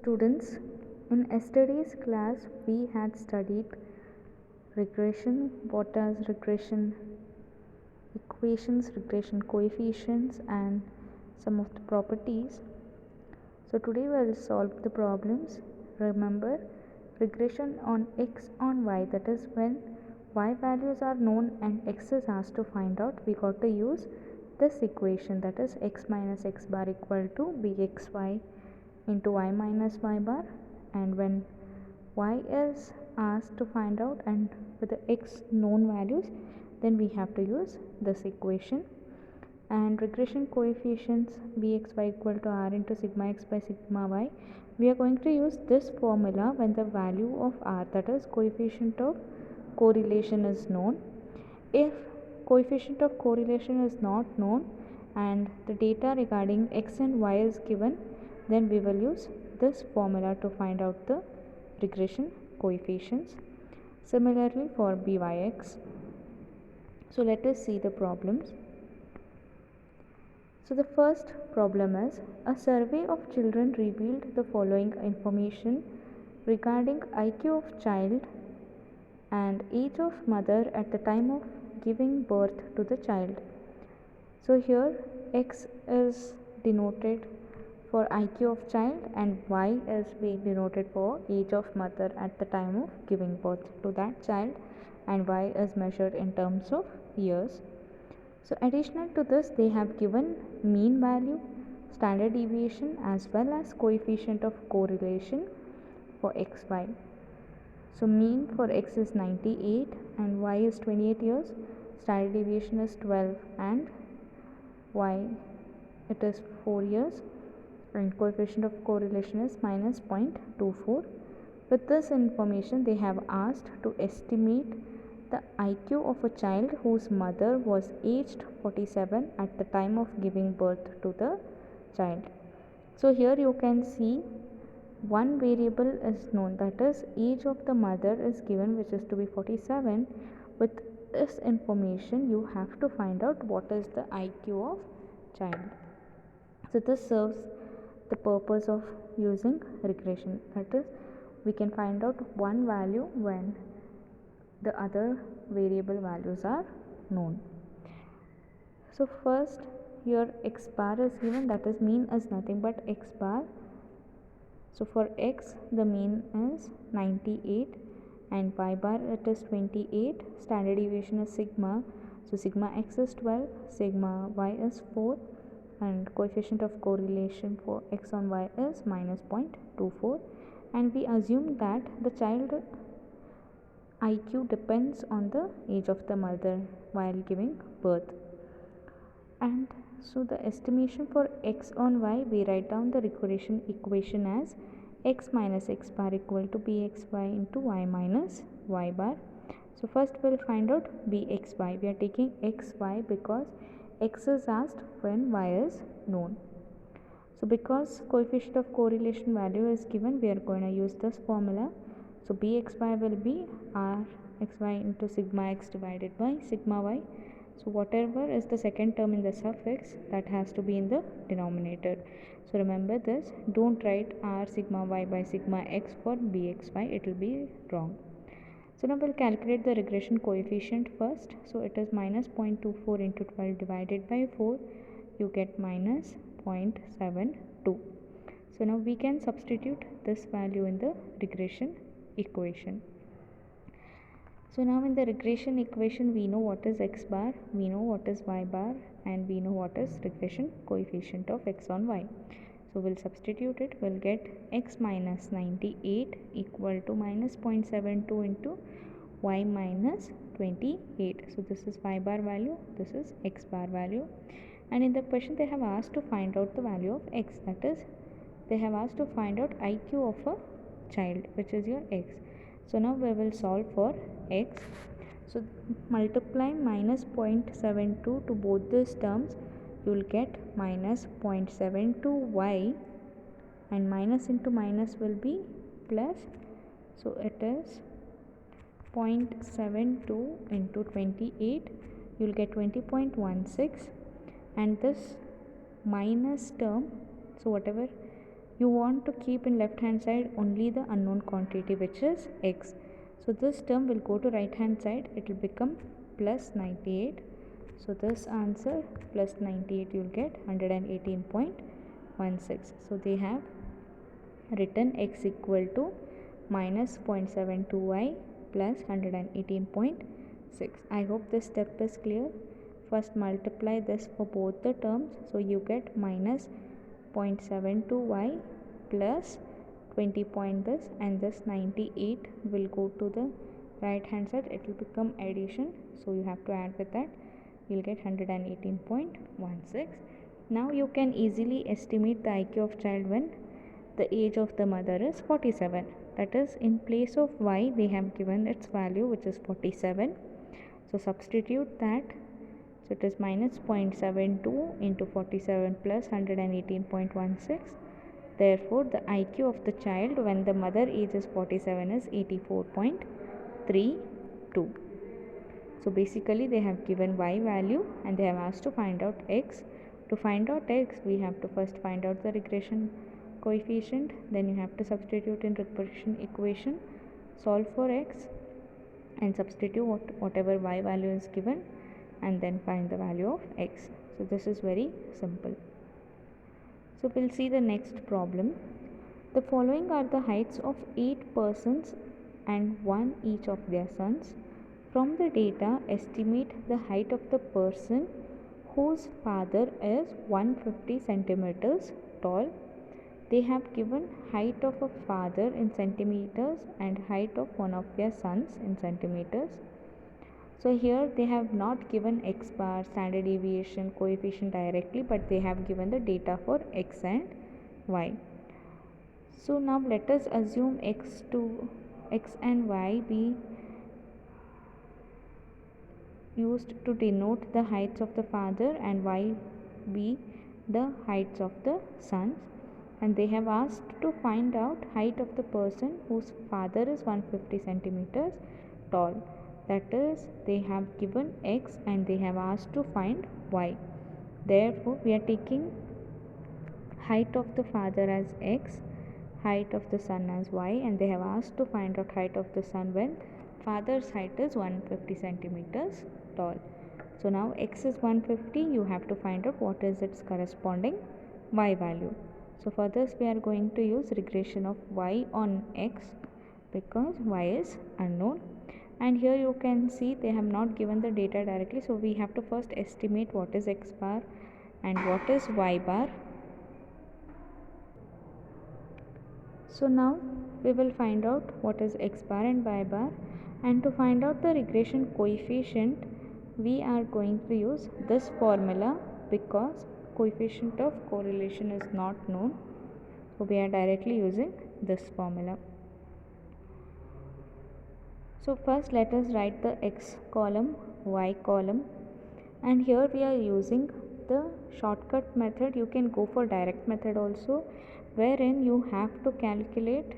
Students, in yesterday's class we had studied regression, what is regression equations, regression coefficients, and some of the properties. So today we'll solve the problems. Remember, regression on x on y, that is when y values are known and x is asked to find out, we got to use this equation, that is x minus x bar equal to bxy into y minus y bar, and when y is asked to find out and with the x known values, then we have to use this equation. And regression coefficients bxy equal to r into sigma x by sigma y, we are going to use this formula when the value of r, that is coefficient of correlation, is known. If coefficient of correlation is not known and the data regarding x and y is given, then we will use this formula to find out the regression coefficients. Similarly for byx. So let us see the problems. So the first problem is, a survey of children revealed the following information regarding IQ of child and age of mother at the time of giving birth to the child. So here x is denoted for IQ of child and y is being denoted for age of mother at the time of giving birth to that child, and y is measured in terms of years. So additional to this, they have given mean value, standard deviation, as well as coefficient of correlation for xy. So mean for x is 98 and y is 28 years, standard deviation is 12 and y it is 4 years, and coefficient of correlation is minus 0.24. With this information, they have asked to estimate the IQ of a child whose mother was aged 47 at the time of giving birth to the child. So here you can see one variable is known, that is age of the mother is given, which is to be 47. With this information you have to find out what is the IQ of child. So this serves the purpose of using regression, that is we can find out one value when the other variable values are known. So first here x bar is given, that is mean is nothing but x bar. So for x the mean is 98 and y bar it is 28, standard deviation is sigma, so sigma x is 12, sigma y is 4, and coefficient of correlation for x on y is minus 0.24, and we assume that the child IQ depends on the age of the mother while giving birth. And so the estimation for x on y, we write down the regression equation as x minus x bar equal to bxy into y minus y bar. So first we'll find out bxy. We are taking xy because x is asked when y is known. So because coefficient of correlation value is given, we are going to use this formula. So bxy will be rxy into sigma x divided by sigma y. So whatever is the second term in the suffix, that has to be in the denominator. So remember this, don't write r sigma y by sigma x for bxy, it will be wrong. So now we'll calculate the regression coefficient first. So it is minus 0.24 into 12 divided by 4, you get minus 0.72. So now we can substitute this value in the regression equation. So now in the regression equation, we know what is x bar, we know what is y bar, and we know what is regression coefficient of x on y. So we'll substitute it, we'll get x minus 98 equal to minus 0.72 into y minus 28. So this is y bar value, this is x bar value, and in the question they have asked to find out the value of x, that is they have asked to find out IQ of a child, which is your x. So now we will solve for x. So multiply minus 0.72 to both these terms, you will get minus 0.72y, and minus into minus will be plus, so it is 0.72 into 28, you will get 20.16, and this minus term, so whatever you want to keep in left hand side only the unknown quantity, which is x. So this term will go to right hand side, it will become plus 98. So this answer plus 98, you will get 118.16. So they have written x equal to minus 0.72y plus 118.6. I hope this step is clear. First multiply this for both the terms, so you get minus 0.72y plus 20 point this, and this 98 will go to the right hand side, it will become addition, so you have to add with that, you'll get 118.16. Now you can easily estimate the IQ of child when the age of the mother is 47. That is, in place of y they have given its value, which is 47. So substitute that. So it is minus 0.72 into 47 plus 118.16. Therefore, the IQ of the child when the mother age is 47 is 84.32. So basically they have given y value and they have asked to find out x. To find out x, we have to first find out the regression coefficient, then you have to substitute in regression equation, solve for x and substitute whatever y value is given, and then find the value of x. So this is very simple. So we'll see the next problem. The following are the heights of 8 persons and 1 each of their sons. From the data, estimate the height of the person whose father is 150 centimeters tall. They have given height of a father in centimeters and height of one of their sons in centimeters. So here they have not given x bar, standard deviation, coefficient directly, but they have given the data for x and y. So now let us assume x and y be used to denote the heights of the father and y be the heights of the sons, and they have asked to find out height of the person whose father is 150 centimeters tall. That is, they have given x and they have asked to find y. Therefore, we are taking height of the father as x, height of the son as y, and they have asked to find out height of the son when father's height is 150 centimeters tall. So now x is 150, you have to find out what is its corresponding y value. So for this we are going to use regression of y on x because y is unknown. And here you can see they have not given the data directly, so we have to first estimate what is x bar and what is y bar. So now we will find out what is x bar and y bar, and to find out the regression coefficient we are going to use this formula because coefficient of correlation is not known, so we are directly using this formula. So first let us write the x column, y column, and here we are using the shortcut method. You can go for direct method also, wherein you have to calculate,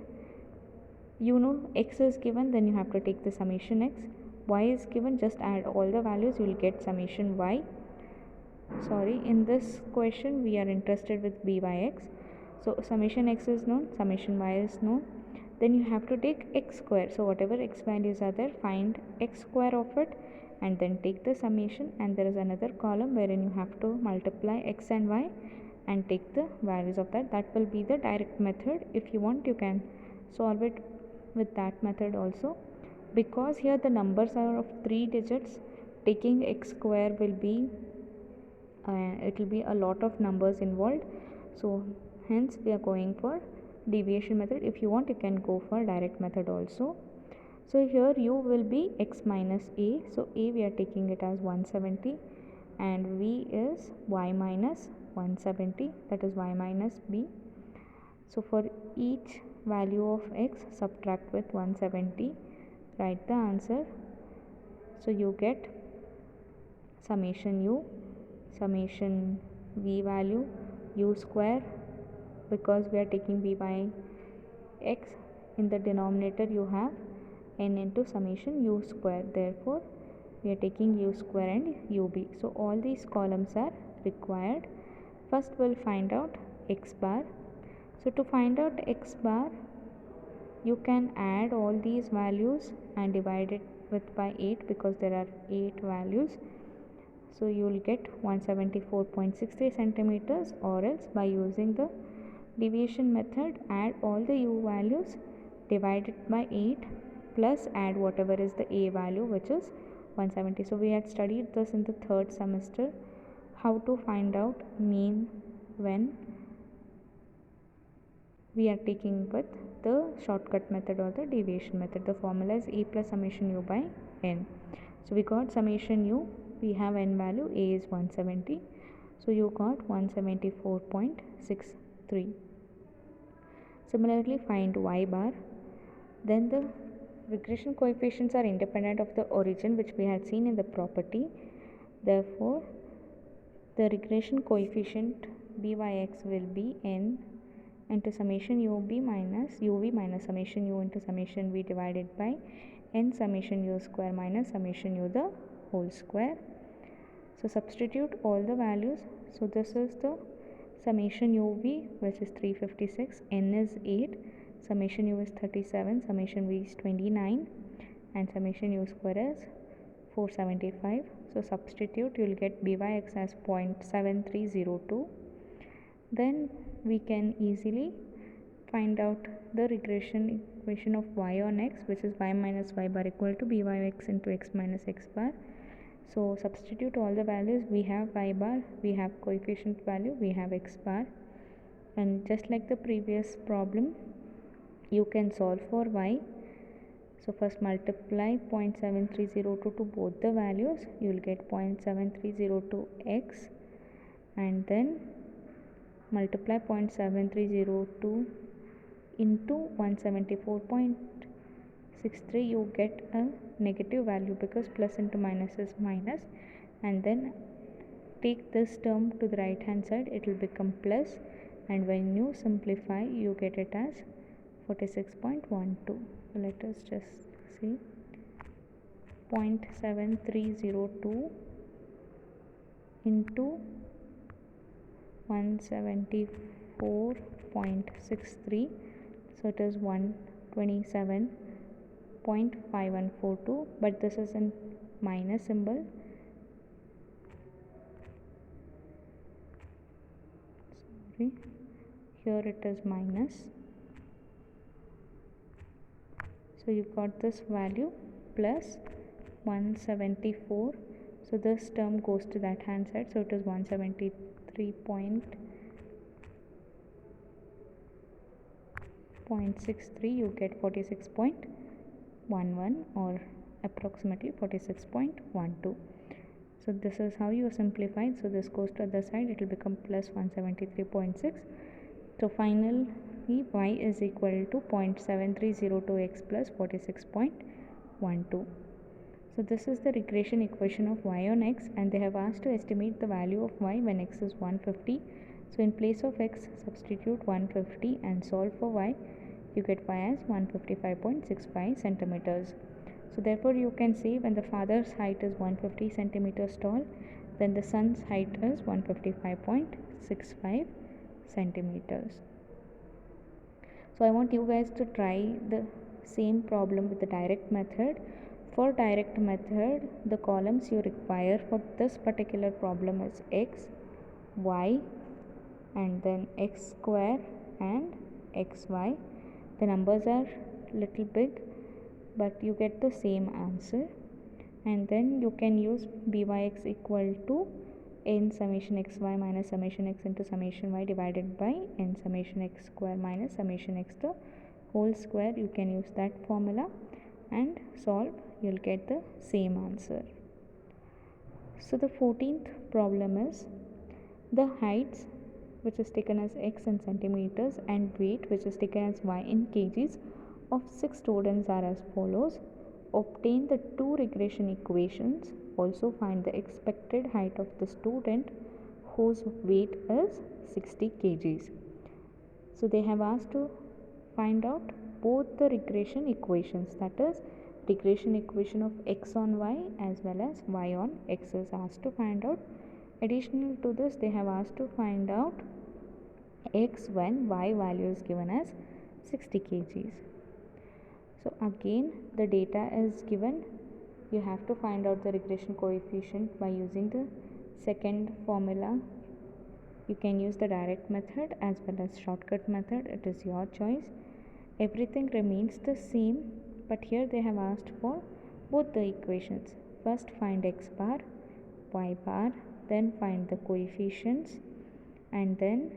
x is given, then you have to take the summation x, y is given, just add all the values, you will get summation y. Sorry, in this question we are interested with byx, so summation x is known, summation y is known, then you have to take x square, so whatever x values are there, find x square of it and then take the summation, and there is another column wherein you have to multiply x and y and take the values of that. That will be the direct method. If you want, you can solve it with that method also, because here the numbers are of 3 digits, taking x square will be it will be a lot of numbers involved, so hence we are going for deviation method. If you want, you can go for direct method also. So here u will be x minus a, so a we are taking it as 170 and v is y minus 170, that is y minus b. So for each value of x, subtract with 170, write the answer. So you get summation u, summation v value, u square, because we are taking b by x, in the denominator you have n into summation u square, therefore we are taking u square and ub. So all these columns are required. First we'll find out x bar. So So to find out x bar, you can add all these values and divide it with by 8 because there are 8 values. So you will get 174.63 centimeters, or else by using the deviation method, add all the u values, divide it by 8 plus add whatever is the a value, which is 170. So we had studied this in the third semester, how to find out mean when we are taking with the shortcut method or the deviation method. The formula is a plus summation u by n. So we got summation u, we have n value, a is 170, so you got 174.63. Similarly, find y bar. Then the regression coefficients are independent of the origin, which we had seen in the property. Therefore, the regression coefficient byx will be n into summation uv minus summation u into summation v divided by n summation u square minus summation u the whole square. So substitute all the values. So this is the summation uv, which is 356, n is 8, summation u is 37, summation v is 29, and summation u square is 475. So substitute, you will get byx as 0.7302. Then we can easily find out the regression equation of y on x, which is y minus y bar equal to byx into x minus x bar. So substitute all the values. We have y bar, we have coefficient value, we have x bar, and just like the previous problem, you can solve for y. So first multiply 0.7302 to both the values, you will get 0.7302x, and then multiply 0.7302 into 174.63, you get a negative value because plus into minus is minus, and then take this term to the right hand side, it will become plus, and when you simplify you get it as 46.12. So let us just see 0.7302 into 174.63, so it is 127.5142, but this is in minus symbol. Sorry, here it is minus. So you got this value plus 174. So this term goes to that hand side, so it is 173.63. You get 46.11 or approximately 46.12. So this is how you simplify. So this goes to the other side, it will become plus 173.6. So finally y is equal to 0.7302x plus 46.12. So this is the regression equation of y on x, and they have asked to estimate the value of y when x is 150. So in place of x, substitute 150 and solve for y. You get y as 155.65 centimeters. So therefore you can say when the father's height is 150 centimeters tall, then the son's height is 155.65 centimeters. So I want you guys to try the same problem with the direct method. For direct method, the columns you require for this particular problem is x, y, and then x square and xy. The numbers are little big, but you get the same answer. And then you can use byx equal to n summation xy minus summation x into summation y divided by n summation x square minus summation x the whole square. You can use that formula and solve, you'll get the same answer. So the 14th problem is the heights, which is taken as x in centimeters, and weight, which is taken as y in kgs, of 6 students are as follows. Obtain the two regression equations. Also find the expected height of the student whose weight is 60 kgs. So they have asked to find out both the regression equations, that is regression equation of x on y as well as y on x is asked to find out. Additional to this, they have asked to find out x when y value is given as 60 kgs. So again the data is given. You have to find out the regression coefficient by using the second formula. You can use the direct method as well as shortcut method, it is your choice. Everything remains the same, but here they have asked for both the equations. First find x bar, y bar, then find the coefficients, and then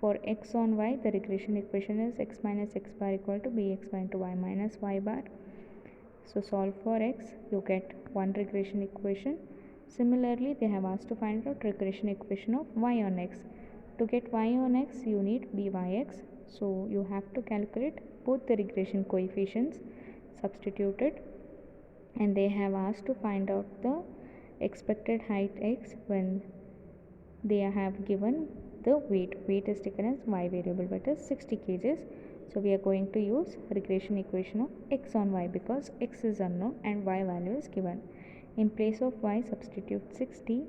for x on y the regression equation is x minus x bar equal to bx into y minus y bar. So solve for x, you get one regression equation. Similarly, they have asked to find out regression equation of y on x. To get y on x, you need byx. So you have to calculate both the regression coefficients, substitute it, and they have asked to find out the expected height x when they have given the weight. Weight is taken as y variable, but is 60 kgs. So we are going to use regression equation of x on y because x is unknown and y value is given. In place of y, substitute 60.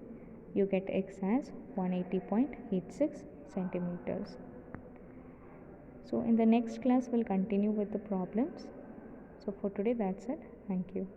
You get x as 180.86 centimeters. So in the next class we'll continue with the problems. So for today that's it. Thank you.